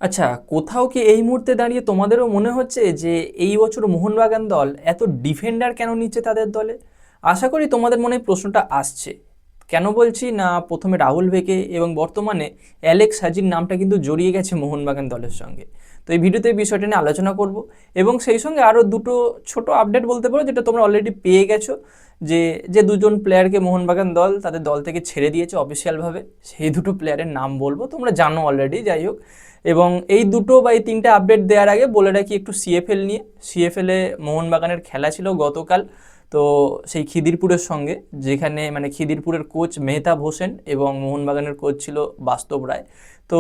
আচ্ছা, কোথাও কি এই মুহূর্তে দাঁড়িয়ে তোমাদেরও মনে হচ্ছে যে এই বছর মোহনবাগান দল এত ডিফেন্ডার কেন নিচ্ছে তাদের দলে? আশা করি তোমাদের মনে এই প্রশ্নটা আসছে। কেন বলছি না, প্রথমে রাহুল ভেকে এবং বর্তমানে অ্যালেক্স হাজির নামটা কিন্তু জড়িয়ে গেছে মোহনবাগান দলের সঙ্গে। তো এই ভিডিওতে এই বিষয়টা নিয়ে আলোচনা করব এবং সেই সঙ্গে আরও দুটো ছোট আপডেট বলতে পারো, যেটা তোমরা অলরেডি পেয়ে গেছো। যে যে দুজন প্লেয়ারকে মোহনবাগান দল তাদের দল থেকে ছেড়ে দিয়েছে অফিসিয়ালভাবে, সেই দুটো প্লেয়ারের নাম বলবো, তোমরা জানো অলরেডি। যাই হোক, এবং এই দুটো বা এই তিনটে আপডেট দেওয়ার আগে বলে রাখি একটু সিএফএল নিয়ে। সিএফএলে মোহনবাগানের খেলা ছিল গতকাল। তো সেই খিদিরপুরের সঙ্গে, যেখানে মানে খিদিরপুরের কোচ মেহতাব হোসেন এবং মোহনবাগানের কোচ ছিল বাস্তব রায়। তো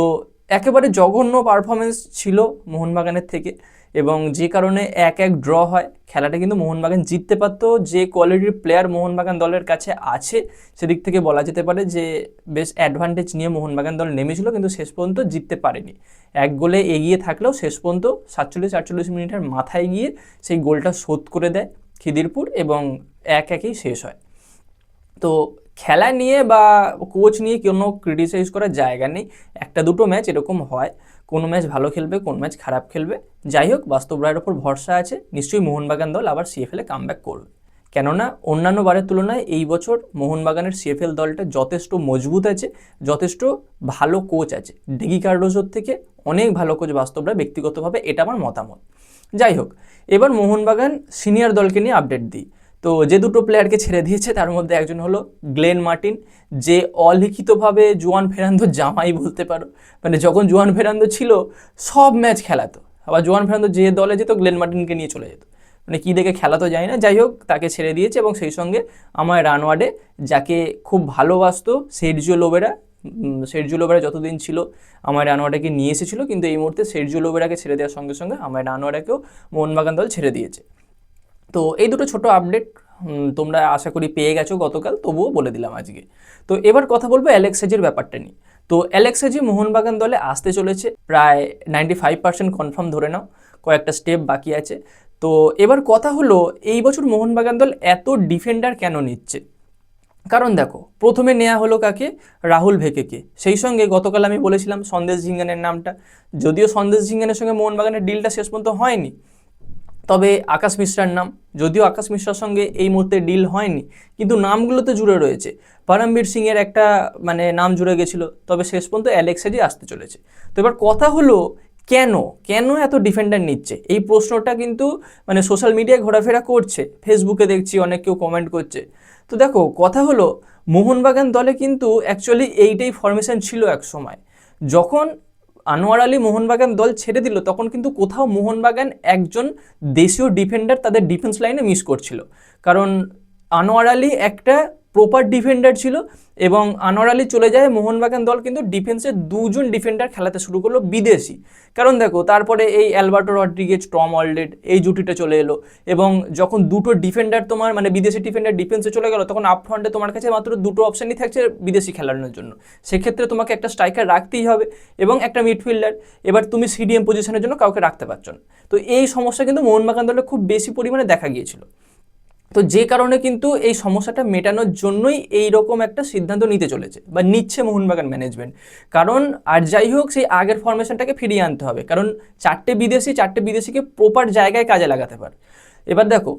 একেবারে জঘন্য পারফরমেন্স ছিল মোহনবাগানের থেকে, এবং যে কারণে 1-1 ড্র হয়। খেলাটা কিন্তু মোহনবাগান জিততে পারতো, যে কোয়ালিটির প্লেয়ার মোহনবাগান দলের কাছে আছে সেদিক থেকে বলা যেতে পারে যে বেশ অ্যাডভান্টেজ নিয়ে মোহনবাগান দল নেমেছিল, কিন্তু শেষ পর্যন্ত জিততে পারেনি। 1 গোলে এগিয়ে থাকলেও শেষ পর্যন্ত 47-48 মিনিটের মাথায় গিয়ে সেই গোলটা শোধ করে দেয় খিদিরপুর এবং 1-1 শেষ হয়। তো খেলা নিয়ে বা কোচ নিয়ে কোনো ক্রিটিসাইজ করার জায়গা নেই। একটা দুটো ম্যাচ এরকম হয়, কোনো ম্যাচ ভালো খেলবে, কোন ম্যাচ খারাপ খেলবে। যাই হোক, বাস্তব রায়ের ওপর ভরসা আছে, নিশ্চয়ই মোহনবাগান দল আবার সিএফএলে কামব্যাক করবে। কেননা অন্যান্য বারের তুলনায় এই বছর মোহনবাগানের সিএফএল দলটা যথেষ্ট মজবুত আছে, যথেষ্ট ভালো কোচ আছে। ডিগি কার্ডোজোর থেকে অনেক ভালো কোচ বাস্তব রায় ব্যক্তিগতভাবে, এটা আমার মতামত। যাই হোক, এবার মোহনবাগান সিনিয়র দলকে নিয়ে আপডেট দিই। তো যে দুটো প্লেয়ারকে ছেড়ে দিয়েছে তার মধ্যে একজন হলো গ্লেন মার্টিন, যে অলিখিতভাবে জুয়ান ফেরান্দো জামাই বলতে পারো। মানে যখন জুয়ান ফেরান্দো ছিল সব ম্যাচ খেলাতো, আবার জুয়ান ফেরান্দো যে দলে যেত গ্লেন মার্টিনকে নিয়ে চলে যেত। মানে কী দেখে খেলাতো যায় না। যাই হোক, তাকে ছেড়ে দিয়েছে এবং সেই সঙ্গে আমার রানওয়ার্ডে, যাকে খুব ভালোবাসতো সের্জিও লোবেরা। সের্জিও লোবেরা যতদিন ছিল আমার রানওয়ার্ডাকে নিয়ে এসেছিলো, কিন্তু এই মুহূর্তে সের্জিও লোবেরাকে ছেড়ে দেওয়ার সঙ্গে সঙ্গে আমার রানওয়ার্ডাকেও মোহনবাগান দল ছেড়ে দিয়েছে। তো এই দুটো ছোট আপডেট তোমরা আশা করি পেয়ে গেছো গতকাল, তবুও বলে দিলাম আজকে। তো এবার কথা বলবো অ্যালেক্স হেজির ব্যাপারটা নিয়ে। তো অ্যালেক্স হেজি মোহনবাগান দলে আসতে চলেছে, প্রায় 95% কনফার্ম ধরে নাও, কয়েকটা স্টেপ বাকি আছে। তো এবার কথা হলো, এই বছর মোহনবাগান দল এত ডিফেন্ডার কেন নিচ্ছে? কারণ দেখো, প্রথমে নেওয়া হলো কাকে? রাহুল ভেকেকে। সেই সঙ্গে গতকাল আমি বলেছিলাম সন্দেশ ঝিঙ্গানের নামটা, যদিও সন্দেশ ঝিঙ্গানের সঙ্গে মোহনবাগানের ডিলটা শেষ পর্যন্ত হয়নি। তবে আকাশ মিশ্রার নাম, যদিও আকাশ মিশ্রার সঙ্গে এই মুহূর্তে ডিল হয়নি, কিন্তু নামগুলো তো জুড়ে রয়েছে। পরমবীর সিংয়ের একটা মানে নাম জুড়ে গেছিলো, তবে শেষ পর্যন্ত অ্যালেক্স হেজি আসতে চলেছে। তো এবার কথা হলো, কেন কেন এত ডিফেন্ডার নিচ্ছে? এই প্রশ্নটা কিন্তু মানে সোশ্যাল মিডিয়ায় ঘোরাফেরা করছে, ফেসবুকে দেখছি অনেক কেউ কমেন্ট করছে। তো দেখো, কথা হলো, মোহনবাগান দলে কিন্তু অ্যাকচুয়ালি এইটাই ফরমেশন ছিল এক সময়। যখন আনোয়ার আলী মোহনবাগান দল ছেড়ে দিল, তখন কিন্তু কোথাও মোহনবাগান একজন দেশীয় ডিফেন্ডার তাদের ডিফেন্স লাইনে মিস করছিল। কারণ আনোয়ার আলী একটা প্রপার ডিফেন্ডার ছিল, এবং আনোয়ার আলী চলে যায়, মোহনবাগান দল কিন্তু ডিফেন্সে দুজন ডিফেন্ডার খেলাতে শুরু করলো বিদেশি। কারণ দেখো, তারপরে এই অ্যালবার্টো রড্রিগেজ, টম অলডেড, এই জুটিটা চলে এলো, এবং যখন দুটো ডিফেন্ডার তোমার মানে বিদেশি ডিফেন্ডার ডিফেন্সে চলে গেল, তখন আপফ্রন্টে তোমার কাছে মাত্র দুটো অপশানই থাকছে বিদেশি খেলানোর জন্য। সেক্ষেত্রে তোমাকে একটা স্ট্রাইকার রাখতেই হবে এবং একটা মিডফিল্ডার। এবার তুমি সিডিএম পজিশনের জন্য কাউকে রাখতে পারছো না। তো এই সমস্যা কিন্তু মোহনবাগান দলে খুব বেশি পরিমাণে দেখা গিয়েছিল। তো যে কারণে কিন্তু এই সমস্যাটা মেটানোর জন্যই এই রকম একটা সিদ্ধান্ত নিতে চলেছে বা নিচ্ছে মোহনবাগান ম্যানেজমেন্ট। কারণ আর যাই হোক, সেই আগের ফরমেশনটাকে ফিরিয়ে আনতে হবে, কারণ চারটে বিদেশিকে প্রপার জায়গায় কাজে লাগাতে পারে। এবার দেখো,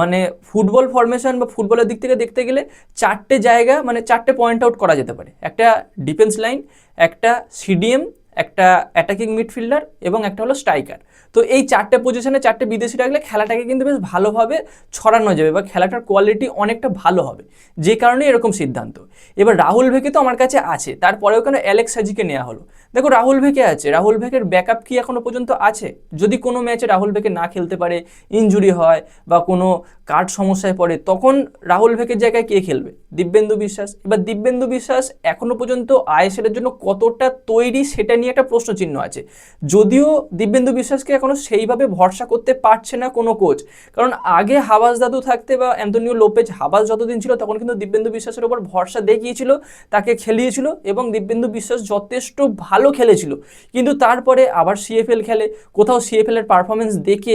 মানে ফুটবল ফরমেশন বা ফুটবলের দিক থেকে দেখতে গেলে চারটে জায়গা মানে চারটে পয়েন্ট আউট করা যেতে পারে। একটা ডিফেন্স লাইন, একটা সিডিএম, একটা অ্যাটাকিং মিডফিল্ডার এবং একটা হলো স্ট্রাইকার। তো এই চারটে পজিশনে চারটে বিদেশি রাখলে খেলাটাকে কিন্তু বেশ ভালোভাবে ছড়ানো যাবে বা খেলাটার কোয়ালিটি অনেকটা ভালো হবে, যে কারণে এরকম সিদ্ধান্ত। এবার রাহুল ভেকে তো আমার কাছে আছে, তারপরেও কেন অ্যালেক্স হাজিকে নেওয়া হলো? দেখো, রাহুল ভেকে আছে, রাহুল ভেকের ব্যাকআপ কি এখনো পর্যন্ত আছে? যদি কোনো ম্যাচে রাহুল ভেকে না খেলতে পারে, ইনজুরি হয় বা কোনো কার্ড সমস্যায় পড়ে, তখন রাহুল ভেকের জায়গায় কে খেলবে? দিব্যেন্দু বিশ্বাস। এবার দিব্যেন্দু বিশ্বাস এখনো পর্যন্ত আইএসএলের জন্য কতটা তৈরি সেটা নিয়ে একটা প্রশ্নচিহ্ন আছে। যদিও দিব্যেন্দু বিশ্বাসকে এখনো সেইভাবে ভরসা করতে পারছে না কোনো কোচ, কারণ আগে হাবাস দাদু থাকতে বা অ্যান্তোনিও লোপেজ হাবাস যতদিন ছিল, তখন কিন্তু দিব্যেন্দু বিশ্বাসের ওপর ভরসা দেখিয়েছিল, তাকে খেলিয়েছিল এবং দিব্যেন্দু বিশ্বাস যথেষ্ট ভালো খেলেছিল। কিন্তু তারপরে আবার সিএফএল খেলে, কোথাও সিএফএল এর পারফরমেন্স দেখে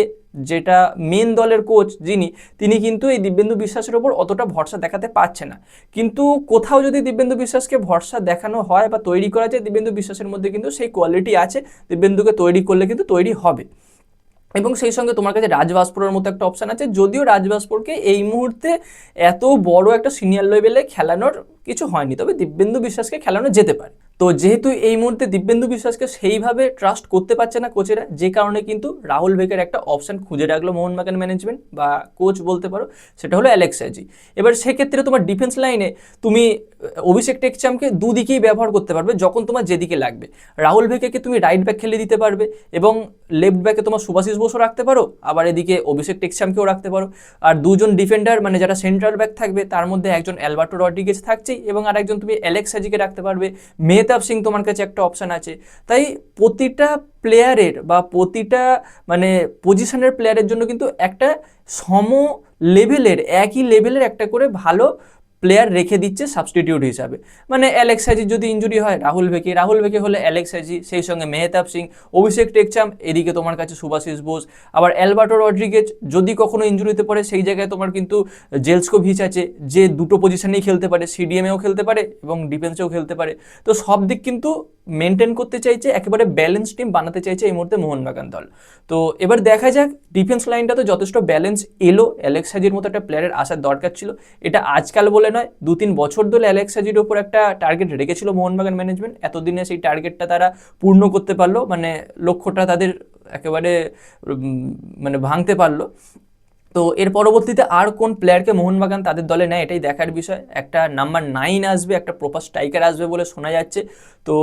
যেটা মেন দলের কোচ যিনি, তিনি কিন্তু এই দিব্যেন্দু বিশ্বাসের ওপর অতটা ভরসা দেখাতে পারছে না। কিন্তু কোথাও যদি দিব্যেন্দু বিশ্বাসকে ভরসা দেখানো হয় বা তৈরি করা যায়, দিব্যেন্দু বিশ্বাসের মধ্যে কিন্তু সেই কোয়ালিটি আছে, দিব্যেন্দুকে তৈরি করলে কিন্তু তৈরি হবে। এবং সেই সঙ্গে তোমার কাছে রাজ ভাস্করের মতো একটা অপশান আছে, যদিও রাজ ভাস্করকে এই মুহূর্তে এত বড় একটা সিনিয়র লেভেলে খেলানোর কিছু হয়নি, তবে দিব্যেন্দু বিশ্বাসকে খেলানো যেতে পারে। তো যেহেতু এই মুহূর্তে দিব্যেন্দু বিশ্বাসকে সেইভাবে ট্রাস্ট করতে পারছে না কোচেরা, যে কারণে কিন্তু রাহুল বেকের একটা অপশান খুঁজে রাখলো মোহনবাগান ম্যানেজমেন্ট বা কোচ বলতে পারো, সেটা হলো অ্যালেক্স হ্যাজি। এবার সেক্ষেত্রে তোমার ডিফেন্স লাইনে তুমি অভিষেক টেকচামকে দুদিকেই ব্যবহার করতে পারবে যখন তোমার যেদিকে লাগবে। রাহুল বেকেকে তুমি রাইট ব্যাক খেলে দিতে পারবে এবং লেফট ব্যাকে তোমার সুভাশিস বোসও রাখতে পারো, আবার এদিকে অভিষেক টেকচামকেও রাখতে পারো। আর দুজন ডিফেন্ডার মানে যারা সেন্ট্রাল ব্যাক থাকবে, তার মধ্যে একজন অ্যালবার্টো রড্রিগেজ থাকছেই এবং আরেকজন তুমি অ্যালেক্স হ্যাজিকে রাখতে পারবে। মেহতাব সিং তোমার কাছে একটা অপশান আছে। তাই প্রতিটা প্লেয়ারের বা প্রতিটা মানে পজিশনের প্লেয়ারের জন্য কিন্তু একটা সম লেভেলের, একই লেভেলের একটা করে ভালো প্লেয়ার রেখে দিচ্ছে সাবস্টিটিউট হিসাবে। মানে অ্যালেক্স হ্যাজির যদি ইঞ্জুরি হয় রাহুল ভেকে হলে অ্যালেক্স হ্যাজি, সেই সঙ্গে মেহতাব সিং, অভিষেক টেকচাম, এদিকে তোমার কাছে সুভাশিস বোস, আবার অ্যালবার্টো রড্রিগেজ যদি কখনো ইঞ্জুরিতে পড়ে সেই জায়গায় তোমার কিন্তু জেলস্কোভিচ আছে, যে দুটো পজিশনেই খেলতে পারে, সিডিএমেও খেলতে পারে এবং ডিফেন্সেও খেলতে পারে। তো সব দিক কিন্তু মেনটেন করতে চাইছে, একেবারে ব্যালেন্স টিম বানাতে চাইছে এই মুহূর্তে মোহনবাগান দল। তো এবার দেখা যাক, ডিফেন্স লাইনটা তো যথেষ্ট ব্যালেন্স এলো, অ্যালেক্স হ্যাজির মতো একটা প্লেয়ারের আসার দরকার ছিল। এটা আজকাল বলে নয়, 2-3 বছর ধরে অ্যালেক্স হ্যাজির ওপর একটা টার্গেট রেখেছিল মোহনবাগান ম্যানেজমেন্ট। এতদিনে সেই টার্গেটটা তারা পূর্ণ করতে পারলো, মানে লক্ষ্যটা তাদের একেবারে মানে ভাঙতে পারলো। তো এর পরবর্তীতে আর কোন প্লেয়ারকে মোহনবাগান তাদের দলে নেয় এটাই দেখার বিষয়। একটা নাম্বার 9 আসবে, একটা প্রপার স্ট্রাইকার আসবে বলে শোনা যাচ্ছে। তো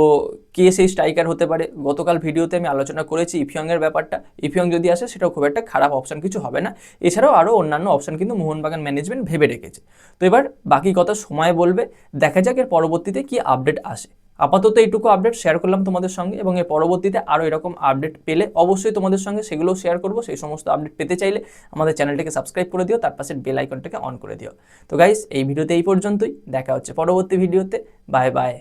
কে সেই স্ট্রাইকার হতে পারে, গতকাল ভিডিওতে আমি আলোচনা করেছি ইফিয়ংয়ের ব্যাপারটা। ইফিয়ং যদি আসে সেটাও খুব একটা খারাপ অপশান কিছু হবে না। এছাড়াও আরও অন্যান্য অপশান কিন্তু মোহনবাগান ম্যানেজমেন্ট ভেবে রেখেছে। তো এবার বাকি কথা সময় বলবে, দেখা যাক এর পরবর্তীতে কি আপডেট আসে। আপাতত এইটুকু আপডেট শেয়ার করলাম তোমাদের সঙ্গে, এবং এর পরবর্তীতে আরও এরকম আপডেট পেলে অবশ্যই তোমাদের সঙ্গে সেগুলোও শেয়ার করবো। সেই সমস্ত আপডেট পেতে চাইলে আমাদের চ্যানেলটাকে সাবস্ক্রাইব করে দিও, তার পাশে বেল আইকনটাকে অন করে দিও। তো গাইস, এই ভিডিওতে এই পর্যন্তই, দেখা হচ্ছে পরবর্তী ভিডিওতে। Bye bye.